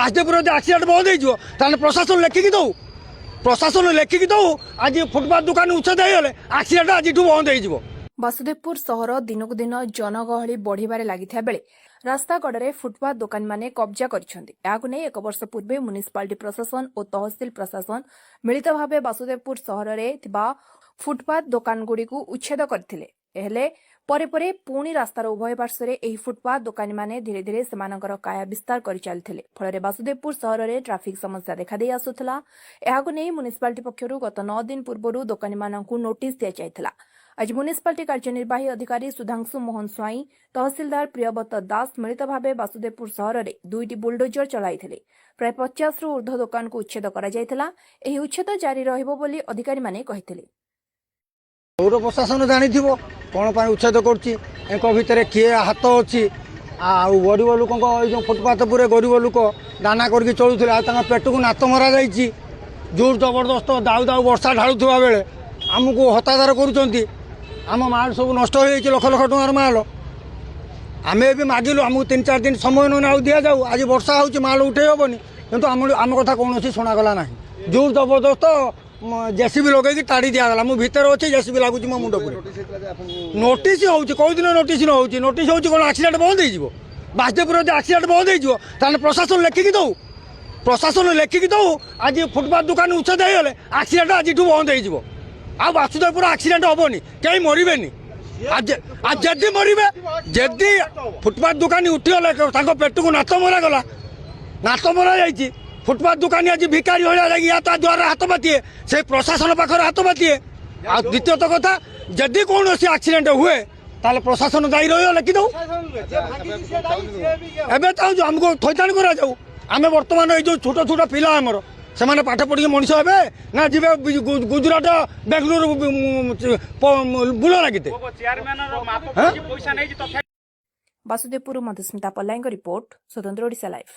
Basdev accident बंद हो प्रशासन लेखिकी दौ प्रशासन लेखिकी दौ आज फुटपाथ दुकान उच्छेद होगले आक्सीडेट आज बंद हो। बासुदेवपुर सहर दिनकु दिन जनगहली बढ़िबारे लागिथा बेले रास्ता कड़े फुटपाथ दुकान माने कब्जा कर एक वर्ष पूर्वे म्युनिसिपालिटी प्रशासन और तहसिल प्रशासन मिलित भाव बासुदेवपुर सहर में फुटपाथ दुकान गुड़िक उच्छेद करते परे पुणी रास्तार उभय पार्श्व एही फुटपाथ दुकानी माने धीरे धीरे सेमानकर काया विस्तार कर चलते फल बासुदेवपुर सहर में ट्राफिक समस्या देखा आसुला। म्युनिसिपालिटी पक्षर गत 9 दिन पूर्व दुकानी मानक नोटिस दि जाइथिला। आज म्युनिसिपालिटी कार्यनिर्वाही अधिकारी सुधांशु मोहन स्वाई तहसिलदार प्रियव्रत दास मिलित भाव बासुदेवपुर सहर में 2टी बुलडोजर चलाइथिले प्राय 50 रु ऊर्ध्व दुकान को उच्छेद करा जाइथिला। एही उच्छेद जारी रहिबो बोली अधिकारी माने कहिथिले। पौर प्रशासन जानी कौन पर उच्छेद कर किए हाथ अच्छी गरीब लोक जो फुटपाथ पर गरीब लोक दाना करके चलुले पेट को नात मरा जाइए जोर जबरदस्त दाऊ दाऊ वर्षा ढालुवा बेले आमको हतादार करम माल सब नष्ट हो लक्ष लक्ष टकर माल आम भी मागिलु आमको 3-4 दिन समय ना दि जाऊ आज वर्षा हो माल उठे हेनी कितु आम कथा कौन शुणागला ना जोर जबरदस्त जेसीबी लगे टाड़ी दिगला मुझे भितर अच्छे जेसीबी लगुच मो मुंड नोटिस हो दिन नोटिस न नोटिस हो आक्सीडेट बंद हो बासदेव आक्सीडेट बंद हो प्रशासन लेखिकी दौ प्रशासन लेखिकी दौ आज फुटपाथ दुकान उच्छेद होगले आक्सीडेट आज बंद हो आ बासुदेवपुर आक्सीडेट हेनी कहीं मरबे जदि मरबे जदि फुटपाथ दुकानी उठीगले पेट को नात मरा गला नात मरा जाइए फुटपाथ दुकानी आज भिकारी हो या द्वारा हाथ बातिए से प्रशासन पाखर हाथ बातिए आ द्वितीयत कथा जदि कौन आक्सीडेट हुए ताले प्रशासन दायी रही लिखि दौ एवं चाहूँ आमको थैथान करा जाऊ आम बर्तमान ये जो छोट छोट पिला आमर से पाठ पढ़ी मनीष हे ना जी गुजरात बेंगलुरु बुल लगे। बासुदेवपुर मधुस्मिता पल्लाईଙ୍କ रिपोर्ट स्वतंत्र ओडिशा लाइव।